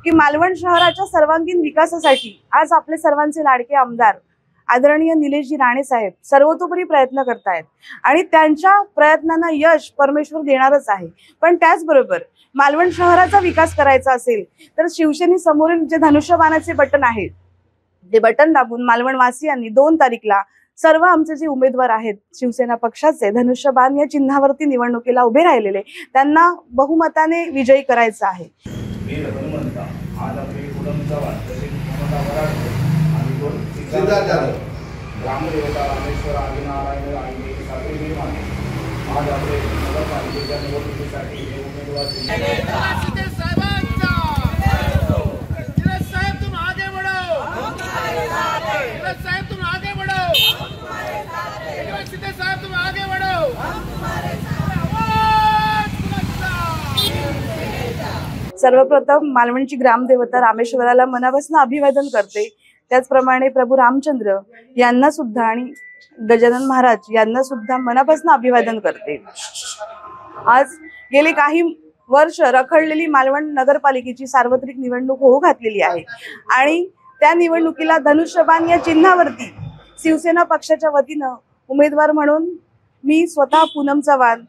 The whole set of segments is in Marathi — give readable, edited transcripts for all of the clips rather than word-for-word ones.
की मालवण शहराच्या सर्वांगीण विकासासाठी आज आपले सर्वांचे लाडके आमदार आदरणीय निलेशजी राणे साहेब सर्वतोपरी प्रयत्न करतायत आणि त्यांच्या प्रयत्नांना यश परमेश्वर देणारच आहे। पण त्याचबरोबर मालवण शहराचा विकास करायचा असेल तर शिवसेने समोरील जे धनुष्यबाणाचे बटन आहे ते बटन दाबून मालवण वासियांनी 2 तारीखला सर्व आमचे जे उमेदवार आहेत शिवसेना पक्षाचे धनुष्यबाण या चिन्हावरती निवडणुकीला उभे राहिलेले त्यांना बहुमताने विजयी करायचं आहे। ग्रामदेवता रामेश्वर आदिनारायण आणि आज आपले नगरपालिकेच्या निवडणुकीसाठी हे उमेदवार साहेब तुम आगे बढ़ो, साहेब तुम आगे बढ़ो, साहेब तुम आगे बढ़ो। सर्वप्रथम मालवणची ग्रामदेवता रामेश्वराला मनापासून अभिवादन करते। त्याचप्रमाणे प्रभू रामचंद्र यांना सुद्धा आणि गजानन महाराज यांना सुद्धा मनापासून अभिवादन करते। आज गेले काही वर्ष रखडलेली मालवण नगरपालिकेची सार्वत्रिक निवडणूक होऊ घातलेली आहे आणि त्या निवडणुकीला धनुष्यबाण या चिन्हावरती शिवसेना पक्षाच्या वतीनं उमेदवार म्हणून मी स्वतः पूनम चव्हाण,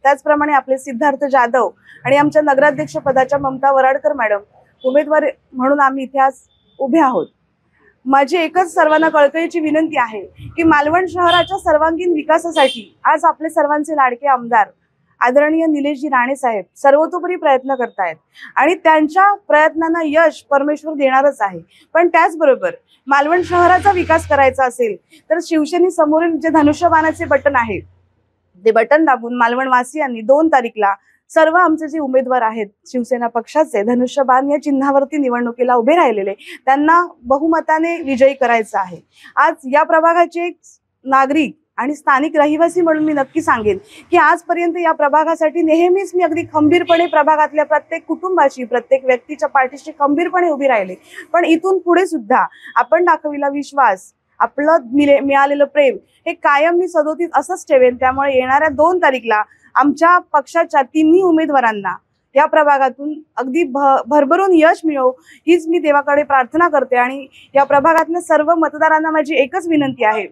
त्याचप्रमाणे आपले सिद्धार्थ जाधव आणि आमच्या नगराध्यक्ष पदाच्या ममता वराडकर मॅडम उमेदवार म्हणून आम्ही इथे आज उभे आहोत। माझी एकच सर्वांना कळकळीची विनंती आहे की मालवण शहराच्या सर्वांगीण विकासासाठी आज आपले सर्वांचे लाडके आमदार आदरणीय निलेशजी राणे साहेब सर्वतोपरी प्रयत्न करतायत आणि त्यांच्या प्रयत्नांना यश परमेश्वर देणारच आहे। पण त्याचबरोबर मालवण शहराचा विकास करायचा असेल तर शिवसेने समोरील जे धनुष्यबाणाचे बटन आहे ते बटन दाबून मालवण वासियांनी 2 तारीखला सर्व आमचे जे उमेदवार आहेत शिवसेना पक्षाचे धनुष्यबाण या चिन्हावरती निवडणुकीला उभे राहिलेले त्यांना बहुमताने विजयी करायचं आहे। आज या प्रभागाचे एक नागरिक आणि स्थानिक रहिवासी म्हणून मी नक्की सांगेन की आजपर्यंत या प्रभागासाठी नेहमीच मी अगदी खंबीरपणे प्रभागातल्या प्रत्येक कुटुंबाची प्रत्येक व्यक्तीच्या पाठीशी खंबीरपणे उभी राहिले। पण इथून पुढे सुद्धा आपण दाखविला विश्वास, आपलं मिळालेलं प्रेम हे कायम मी सदोतीत असंच ठेवेन। त्यामुळे येणाऱ्या 2 तारीखला आमच्या पक्षाच्या 3 उमेदवारांना या प्रभागातून अगदी भरभरून यश मिळो हीच मी देवाकडे प्रार्थना करते आणि या प्रभागातल्या सर्व मतदारांना माझी एकच विनंती आहे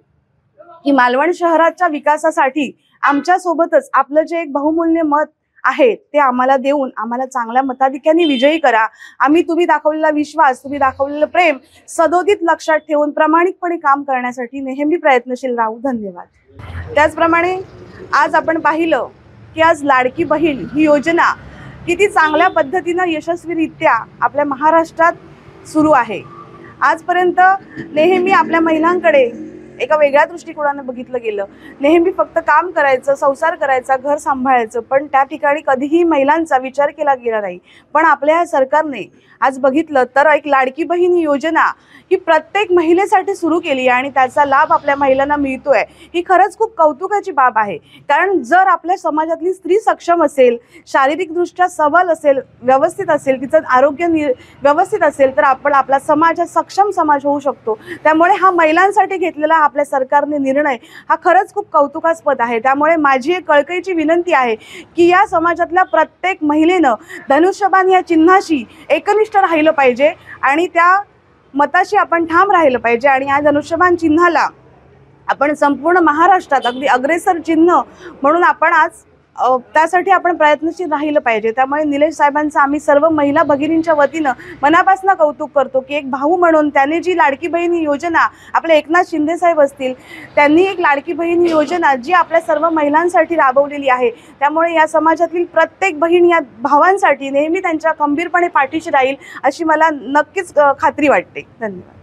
की मालवण शहराच्या विकासासाठी आमच्या सोबतच आपलं जे एक बहुमूल्य मत आहे ते आम्हाला देऊन आम्हाला चांगल्या मताधिक्याने विजयी करा। आम्ही तुम्ही दाखवलेला विश्वास, तुम्ही दाखवलेलं प्रेम सदोदित लक्षात ठेवून प्रामाणिकपणे काम करण्यासाठी नेहमी प्रयत्नशील राहू। धन्यवाद। त्याचप्रमाणे आज आपण पाहिलं की आज लाडकी बहीण ही योजना किती चांगल्या पद्धतीनं यशस्वीरित्या आपल्या महाराष्ट्रात सुरू आहे। आजपर्यंत नेहमी आपल्या महिलांकडे एका वेगळ्या दृष्टिकोनाने बघितलं गेलं, नेहमी फक्त काम करायचं, संसार करायचा, घर सांभाळायचं, पण त्या ठिकाणी कधीही महिलांचा विचार केला गेला नाही। पण आपल्या सरकारने आज बघितलं तर एक लाडकी बहीण योजना ही प्रत्येक महिलेसाठी सुरू केली आणि त्याचा लाभ आपल्या महिलांना मिळतोय ही खरंच खूप कौतुकाची बाब आहे। कारण जर आपल्या समाजातली स्त्री सक्षम असेल, शारीरिकदृष्ट्या सबल असेल, व्यवस्थित असेल, तिचं आरोग्य व्यवस्थित असेल तर आपण आपला समाज सक्षम समाज होऊ शकतो। त्यामुळे हा महिलांसाठी घेतलेला आपल्या सरकारने निर्णय हा खरंच खूप कौतुकास्पद आहे। त्यामुळे माझी एक कळकळीची विनंती आहे की या समाजातल्या प्रत्येक महिलेनं धनुष्यबाण या चिन्हाशी एकनिष्ठ राहिलं पाहिजे आणि त्या मताशी आपण ठाम राहिलं पाहिजे आणि या धनुष्यबाण चिन्हाला आपण संपूर्ण महाराष्ट्रात अगदी अग्रेसर चिन्ह म्हणून आपण आज त्यासाठी आपण प्रयत्नशील राहिलं पाहिजे। त्यामुळे निलेश साहेबांचं आम्ही सर्व महिला भगिनींच्या वतीनं मनापासून कौतुक करतो की एक भाऊ म्हणून त्यांनी जी लाडकी बहीण योजना आपले एकनाथ शिंदे साहेब असतील त्यांनी एक लाडकी बहीण योजना जी आपल्या सर्व महिलांसाठी राबवलेली आहे। त्यामुळे या समाजातील प्रत्येक बहीण या भावांसाठी नेहमी त्यांच्या खंबीरपणे पाठीशी राहील अशी मला नक्कीच खात्री वाटते। धन्यवाद।